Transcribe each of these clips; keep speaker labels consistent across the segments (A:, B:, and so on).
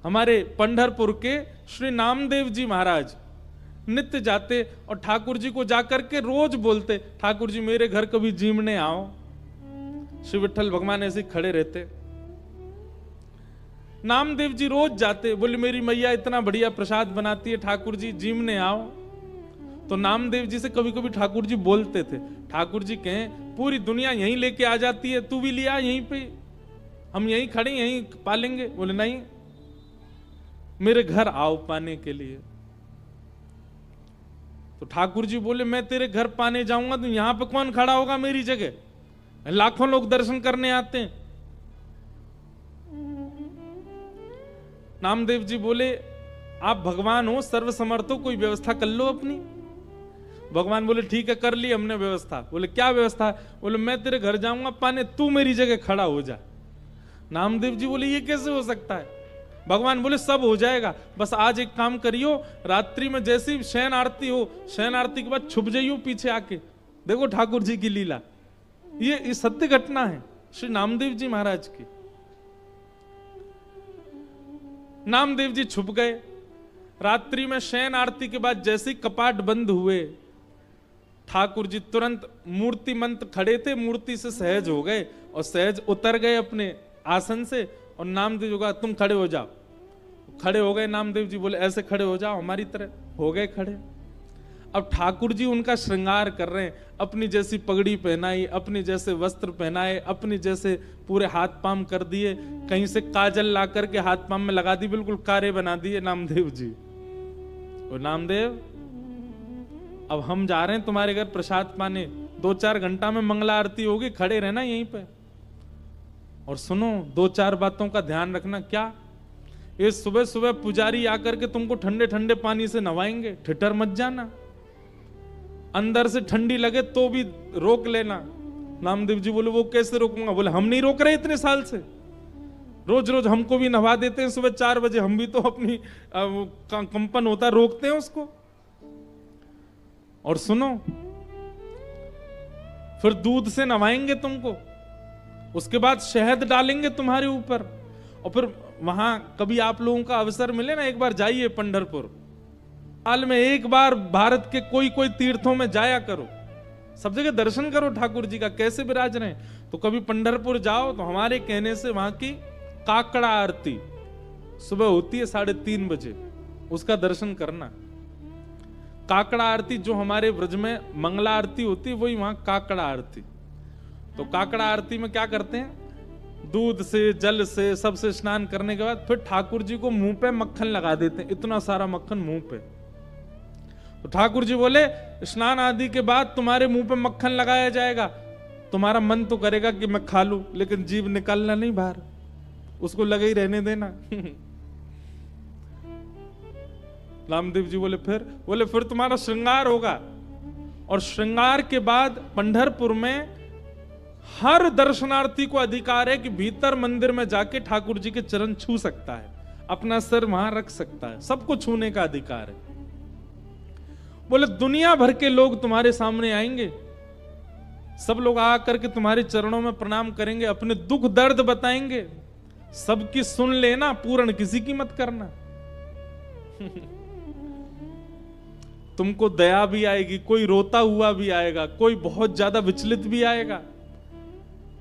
A: हमारे पंढरपुर के श्री नामदेव जी महाराज नित्य जाते और ठाकुर जी को जाकर के रोज बोलते, ठाकुर जी मेरे घर कभी जीमने आओ। श्री विठ्ठल भगवान ऐसे खड़े रहते। नामदेव जी रोज जाते, बोले मेरी मैया इतना बढ़िया प्रसाद बनाती है, ठाकुर जी जीमने आओ। तो नामदेव जी से कभी कभी ठाकुर जी बोलते थे, ठाकुर जी कहें पूरी दुनिया यहीं लेके आ जाती है, तू भी लिया यहीं पे, हम यहीं खड़े यहीं पालेंगे। बोले नहीं, मेरे घर आओ पाने के लिए। तो ठाकुर जी बोले मैं तेरे घर पाने जाऊंगा तो यहां पे कौन खड़ा होगा मेरी जगह, लाखों लोग दर्शन करने आते हैं। नामदेव जी बोले आप भगवान हो, सर्वसमर्थ हो, कोई व्यवस्था कर लो अपनी। भगवान बोले ठीक है कर ली हमने व्यवस्था। बोले क्या व्यवस्था? बोले मैं तेरे घर जाऊंगा पाने, तू मेरी जगह खड़ा हो जा। नामदेव जी बोले ये कैसे हो सकता है? भगवान बोले सब हो जाएगा, बस आज एक काम करियो, रात्रि में जैसी शयन आरती हो, शयन आरती के बाद छुप जाइयो पीछे आके, देखो ठाकुर जी की लीला। ये सत्य घटना है श्री नामदेव जी महाराज की। नामदेव जी छुप गए। रात्रि में शयन आरती के बाद जैसे ही कपाट बंद हुए, ठाकुर जी तुरंत मूर्ति मंत्र खड़े थे, मूर्ति से सहज हो गए और सहज उतर गए अपने आसन से। और नामदेव जी कहा तुम खड़े हो जाओ। खड़े हो गए। नामदेव जी बोले ऐसे खड़े हो जाओ हमारी तरह। हो गए खड़े। अब ठाकुर जी उनका श्रृंगार कर रहे हैं, अपनी जैसी पगड़ी पहनाई, अपनी जैसे वस्त्र पहनाए, अपनी जैसे पूरे हाथ पाम कर दिए, कहीं से काजल ला करके हाथ पाम में लगा दी, बिल्कुल कारे बना दिए नामदेव जी। और नामदेव अब हम जा रहे हैं तुम्हारे घर प्रसाद पाने, 2-4 घंटा में मंगला आरती होगी, खड़े रहना यहीं पे। और सुनो 2-4 बातों का ध्यान रखना। क्या? ये सुबह सुबह पुजारी आकर के तुमको ठंडे ठंडे पानी से नवाएंगे, ठिठर मत जाना। अंदर से ठंडी लगे तो भी रोक लेना। नामदेव जी बोले वो कैसे रोकूंगा? बोले हम नहीं रोक रहे इतने साल से, रोज रोज हमको भी नवा देते हैं सुबह 4 बजे, हम भी तो अपनी कंपन होता रोकते हैं उसको। और सुनो फिर दूध से नवाएंगे तुमको, उसके बाद शहद डालेंगे तुम्हारे ऊपर। और फिर वहां कभी आप लोगों का अवसर मिले ना, एक बार जाइए पंढरपुर, साल में एक बार भारत के कोई तीर्थों में जाया करो, सब जगह दर्शन करो ठाकुर जी का कैसे विराज रहे हैं। तो कभी पंढरपुर जाओ तो हमारे कहने से वहां की काकड़ा आरती सुबह होती है 3:30 बजे, उसका दर्शन करना। काकड़ा आरती जो हमारे ब्रज में मंगला आरती होती है, वही वहां काकड़ा आरती। तो काकड़ा आरती में क्या करते हैं, दूध से जल से सबसे स्नान करने के बाद फिर ठाकुर जी को मुंह पे मक्खन लगा देते हैं, इतना सारा मक्खन मुंह पे। तो ठाकुर जी बोले स्नान आदि के बाद तुम्हारे मुंह पे मक्खन लगाया जाएगा, तुम्हारा मन तो करेगा कि मैं खा लूं, लेकिन जीभ निकालना नहीं बाहर, उसको लगे ही रहने देना। रामदेव जी बोले फिर तुम्हारा श्रृंगार होगा। और श्रृंगार के बाद पंढरपुर में हर दर्शनार्थी को अधिकार है कि भीतर मंदिर में जाके ठाकुर जी के चरण छू सकता है, अपना सिर वहां रख सकता है, सबको छूने का अधिकार है। बोले दुनिया भर के लोग तुम्हारे सामने आएंगे, सब लोग आकर के तुम्हारे चरणों में प्रणाम करेंगे, अपने दुख दर्द बताएंगे, सबकी सुन लेना, पूर्ण किसी की मत करना। तुमको दया भी आएगी, कोई रोता हुआ भी आएगा, कोई बहुत ज्यादा विचलित भी आएगा।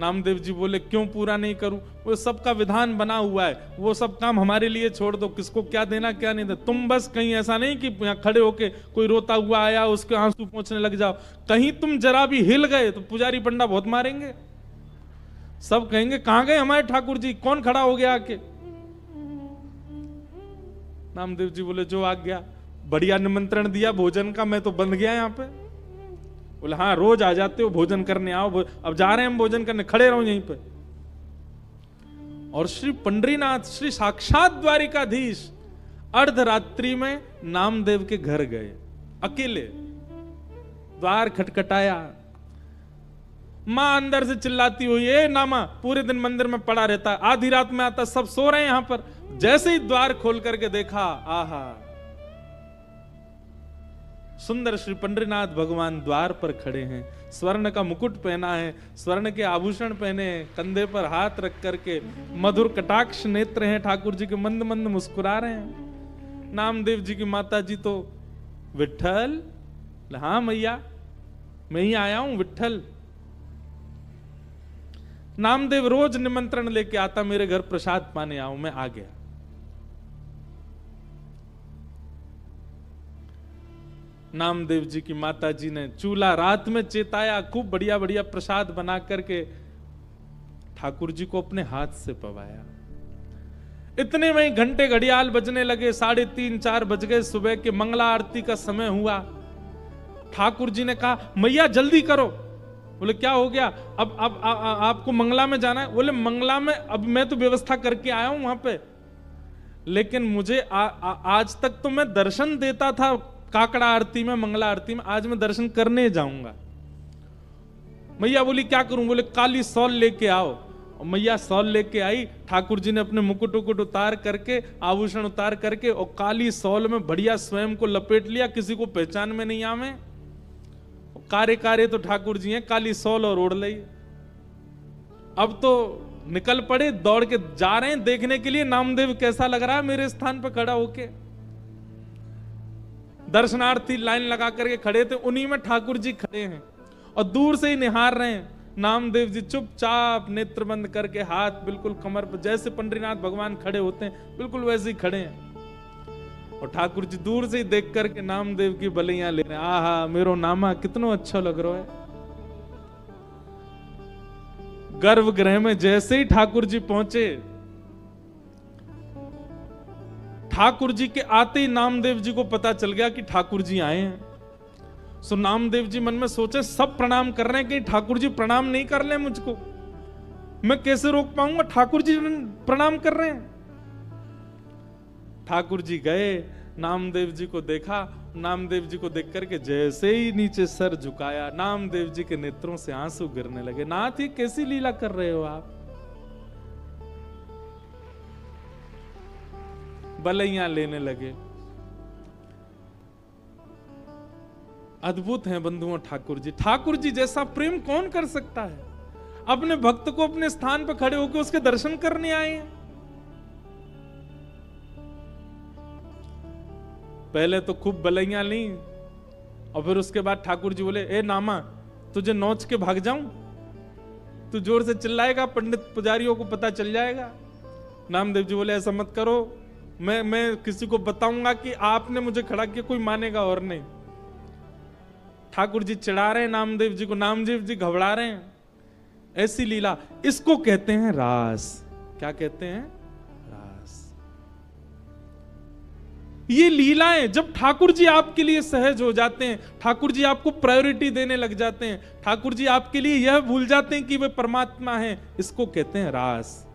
A: नामदेव जी बोले क्यों पूरा नहीं करूं? वो सबका विधान बना हुआ है, वो सब काम हमारे लिए छोड़ दो, किसको क्या देना क्या नहीं देना। तुम बस कहीं ऐसा नहीं कि यहाँ खड़े होके कोई रोता हुआ आया उसके आंसू पोंछने लग जाओ, कहीं तुम जरा भी हिल गए तो पुजारी पंडा बहुत मारेंगे, सब कहेंगे कहां गए हमारे ठाकुर जी, कौन खड़ा हो गया आके। नामदेव जी बोले जो आ गया, बढ़िया निमंत्रण दिया भोजन का, मैं तो बंध गया यहाँ पे। बोले हाँ रोज आ जाते हो भोजन करने, आओ अब जा रहे हैं हम भोजन करने, खड़े रहो यहीं पे। और श्री पंडरीनाथ श्री साक्षात द्वारिकाधीश अर्धरात्रि में नामदेव के घर गए, अकेले द्वार खटखटाया, मां अंदर से चिल्लाती हुई ए नामा पूरे दिन मंदिर में पड़ा रहता, आधी रात में आता, सब सो रहे हैं यहां पर। जैसे ही द्वार खोल करके देखा, आहा सुंदर श्री पंडरीनाथ भगवान द्वार पर खड़े हैं, स्वर्ण का मुकुट पहना है, स्वर्ण के आभूषण पहने हैं, कंधे पर हाथ रख करके मधुर कटाक्ष नेत्र हैं ठाकुर जी के, मंद मंद मुस्कुरा रहे हैं। नामदेव जी की माता जी तो विट्ठल, हाँ मैया मैं ही आया हूं विट्ठल। नामदेव रोज निमंत्रण लेके आता, मेरे घर प्रसाद पाने आओ, मैं आ गया। नामदेव जी की माता जी ने चूल्हा रात में चेताया, खूब बढ़िया बढ़िया प्रसाद बना करके ठाकुर जी को अपने हाथ से पवाया। इतने में घंटे घड़ियाल बजने लगे, 3:30-4 बज गए, सुबह के मंगला आरती का समय हुआ। ठाकुर जी ने कहा मैया जल्दी करो। बोले क्या हो गया? अब आपको मंगला में जाना है? बोले मंगला में अब मैं तो व्यवस्था करके आया हूं वहां पे, लेकिन मुझे आज तक तो मैं दर्शन देता था काकड़ा आरती में, मंगला आरती में, आज मैं दर्शन करने जाऊंगा। मैया बोली क्या करूं? बोले काली सॉल लेके आओ। और मैया सॉल लेके आई। ठाकुर जी ने अपने मुकुट उकुट उतार करके, आभूषण उतार करके, और काली सॉल में बढ़िया स्वयं को लपेट लिया, किसी को पहचान में नहीं आवे। कारे कारे तो ठाकुर जी हैं, काली सॉल और ओढ़ ली। अब तो निकल पड़े, दौड़ के जा रहे हैं देखने के लिए नामदेव कैसा लग रहा है मेरे स्थान पर खड़ा होके। दर्शनार्थी लाइन लगा करके खड़े थे, उन्हीं में ठाकुर जी खड़े हैं और दूर से ही निहार रहे हैं। नामदेव जी चुपचाप नेत्र बंद करके, हाथ बिल्कुल कमर पर, जैसे पंडरीनाथ भगवान खड़े होते हैं बिल्कुल वैसे ही खड़े हैं। और ठाकुर जी दूर से ही देख करके नामदेव की बलियां ले रहे हैं। आहा मेरो नामा कितना अच्छा लग रहा है। गर्भगृह में जैसे ही ठाकुर जी पहुंचे, ठाकुर जी के आते ही नामदेव जी को पता चल गया कि ठाकुर जी आए हैं। सो नामदेव जी मन में सोचे सब प्रणाम कर रहे हैं, कि ठाकुर जी प्रणाम नहीं कर ले मुझको, मैं कैसे रोक पाऊंगा? ठाकुर जी प्रणाम कर रहे हैं। ठाकुर जी गए, नामदेव जी को देखा। नामदेव जी को देख करके जैसे ही नीचे सर झुकाया, नामदेव जी के नेत्रों से आंसू गिरने लगे। नाथ ये कैसी लीला कर रहे हो आप? बलैया लेने लगे। अद्भुत हैं बंधुओं ठाकुर जी। ठाकुर जी जैसा प्रेम कौन कर सकता है? अपने भक्त को अपने स्थान पर खड़े होकर उसके दर्शन करने आए हैं। पहले तो खूब बलैया ली, और फिर उसके बाद ठाकुर जी बोले ए नामा तुझे नोच के भाग जाऊं? तू जोर से चिल्लाएगा, पंडित पुजारियों को पता चल जाएगा। नामदेव जी बोले ऐसा मत करो, मैं किसी को बताऊंगा कि आपने मुझे खड़ा किया, कोई मानेगा और नहीं। ठाकुर जी चिढ़ा रहे हैं नामदेव जी को, नामदेव जी घबरा रहे हैं। ऐसी लीला, इसको कहते हैं रास। क्या कहते हैं? रास। ये लीलाएं जब ठाकुर जी आपके लिए सहज हो जाते हैं, ठाकुर जी आपको प्रायोरिटी देने लग जाते हैं, ठाकुर जी आपके लिए यह भूल जाते हैं कि वे परमात्मा हैं, इसको कहते हैं रास।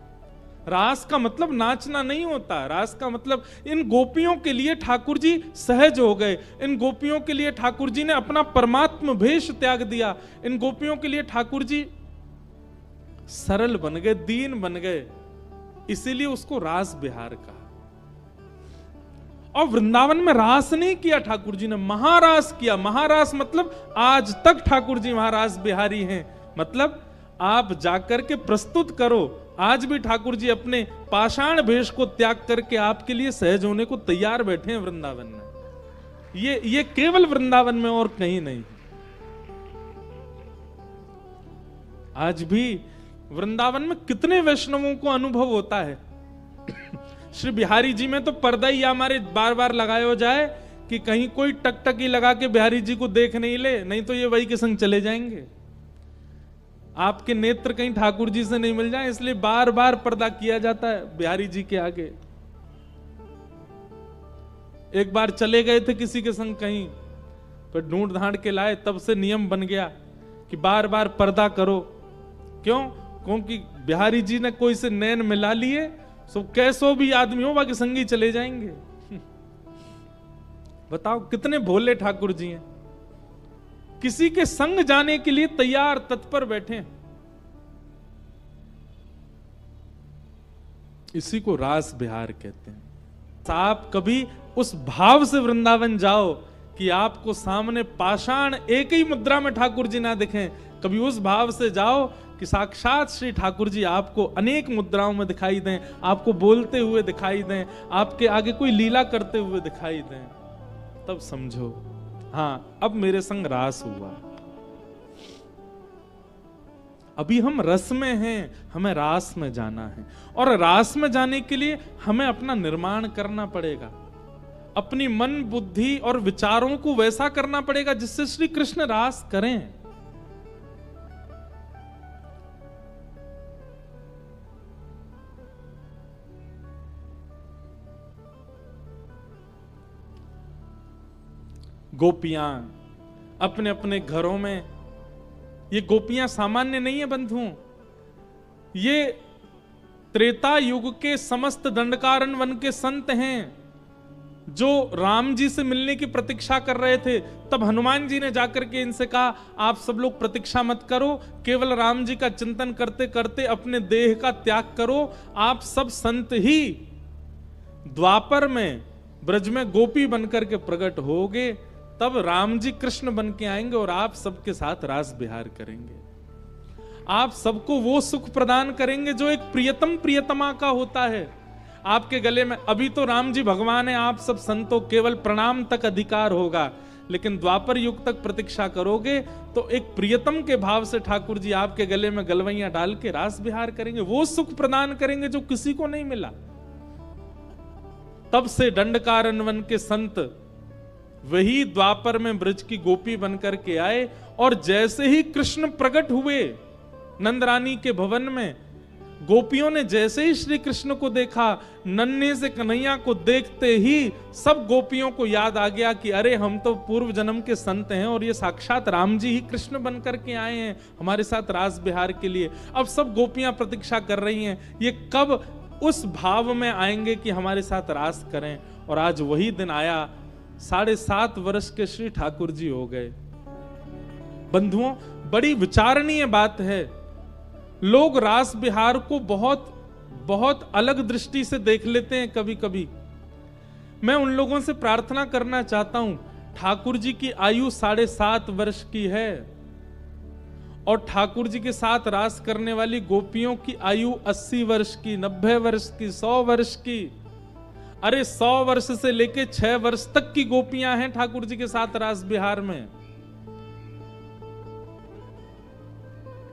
A: रास का मतलब नाचना नहीं होता। रास का मतलब इन गोपियों के लिए ठाकुर जी सहज हो गए। इन गोपियों के लिए ठाकुर जी ने अपना परमात्म भेष त्याग दिया। इन गोपियों के लिए ठाकुर जी सरल बन गए, दीन बन गए, इसीलिए उसको रास बिहार कहा। और वृंदावन में रास नहीं किया ठाकुर जी ने, महारास किया। महारास मतलब आज तक ठाकुर जी महारास बिहारी हैं। मतलब आप जाकर के प्रस्तुत करो, आज भी ठाकुर जी अपने पाषाण भेष को त्याग करके आपके लिए सहज होने को तैयार बैठे हैं वृंदावन में। ये केवल वृंदावन में और कहीं नहीं। आज भी वृंदावन में कितने वैष्णवों को अनुभव होता है। श्री बिहारी जी में तो पर्दा ही हमारे बार बार लगाया हो जाए कि कहीं कोई टकटकी लगा के बिहारी जी को देख नहीं ले, नहीं तो ये वही के संग चले जाएंगे। आपके नेत्र कहीं ठाकुर जी से नहीं मिल जाए, इसलिए बार बार पर्दा किया जाता है बिहारी जी के आगे। एक बार चले गए थे किसी के संग कहीं, फिर ढूंढ ढांड के लाए, तब से नियम बन गया कि बार बार पर्दा करो। क्यों? क्योंकि बिहारी जी ने कोई से नैन मिला लिए, सो कैसो भी आदमी हो बाकी संगी चले जाएंगे। बताओ कितने भोले ठाकुर जी हैं, किसी के संग जाने के लिए तैयार तत्पर बैठे। इसी को रास बिहार कहते हैं। आप कभी उस भाव से वृंदावन जाओ कि आपको सामने पाषाण एक ही मुद्रा में ठाकुर जी ना दिखें, कभी उस भाव से जाओ कि साक्षात श्री ठाकुर जी आपको अनेक मुद्राओं में दिखाई दें, आपको बोलते हुए दिखाई दें, आपके आगे कोई लीला करते हुए दिखाई दें, तब समझो हाँ अब मेरे संग रास हुआ। अभी हम रस में हैं, हमें रास में जाना है, और रास में जाने के लिए हमें अपना निर्माण करना पड़ेगा, अपनी मन बुद्धि और विचारों को वैसा करना पड़ेगा जिससे श्री कृष्ण रास करें। गोपियां अपने अपने घरों में, ये गोपियां सामान्य नहीं है बंधुओं, ये त्रेता युग के समस्त दंडकारण्य वन के संत हैं जो राम जी से मिलने की प्रतीक्षा कर रहे थे। तब हनुमान जी ने जाकर के इनसे कहा आप सब लोग प्रतीक्षा मत करो, केवल राम जी का चिंतन करते करते अपने देह का त्याग करो, आप सब संत ही द्वापर में ब्रज में गोपी बनकर के प्रकट होगे, तब राम जी कृष्ण बन के आएंगे और आप सबके साथ रास विहार करेंगे, आप सबको वो सुख प्रदान करेंगे जो एक प्रियतम प्रियतमा का होता है आपके गले में। अभी तो राम जी भगवान है, आप सब संतों केवल प्रणाम तक अधिकार होगा, लेकिन द्वापर युग तक प्रतीक्षा करोगे तो एक प्रियतम के भाव से ठाकुर जी आपके गले में गलवैया डाल के रास विहार करेंगे, वो सुख प्रदान करेंगे जो किसी को नहीं मिला। तब से दंडकारण्य वन के संत वही द्वापर में ब्रज की गोपी बनकर के आए, और जैसे ही कृष्ण प्रकट हुए नंदरानी के भवन में, गोपियों ने जैसे ही श्री कृष्ण को देखा, नन्हे से कन्हैया को देखते ही सब गोपियों को याद आ गया कि अरे हम तो पूर्व जन्म के संत हैं और ये साक्षात राम जी ही कृष्ण बनकर के आए हैं हमारे साथ रास विहार के लिए। अब सब गोपियां प्रतीक्षा कर रही हैं ये कब उस भाव में आएंगे कि हमारे साथ रास करें, और आज वही दिन आया। 7.5 वर्ष के श्री ठाकुर जी हो गए। बंधुओं, बड़ी विचारणीय बात है, लोग रास विहार को बहुत बहुत अलग दृष्टि से देख लेते हैं कभी कभी। मैं उन लोगों से प्रार्थना करना चाहता हूं, ठाकुर जी की आयु 7.5 वर्ष की है और ठाकुर जी के साथ रास करने वाली गोपियों की आयु 80 वर्ष की, 90 वर्ष की, 100 वर्ष की। अरे 100 वर्ष से लेके 6 वर्ष तक की गोपियां हैं ठाकुर जी के साथ रास विहार में।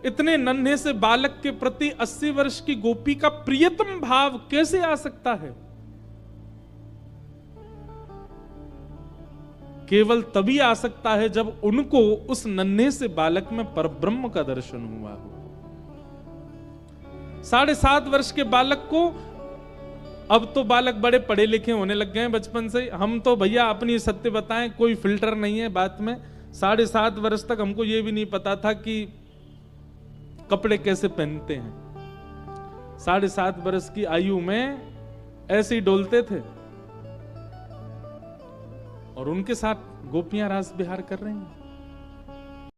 A: इतने नन्हे से बालक के प्रति 80 वर्ष की गोपी का प्रियतम भाव कैसे आ सकता है? केवल तभी आ सकता है जब उनको उस नन्हे से बालक में परब्रह्म का दर्शन हुआ हो। 7.5 वर्ष के बालक को, अब तो बालक बड़े पढ़े लिखे होने लग गए हैं बचपन से, हम तो भैया अपनी सत्य बताएं, कोई फिल्टर नहीं है बात में। 7.5 वर्ष तक हमको ये भी नहीं पता था कि कपड़े कैसे पहनते हैं। 7.5 वर्ष की आयु में ऐसे ही डोलते थे और उनके साथ गोपियां रास विहार कर रही हैं।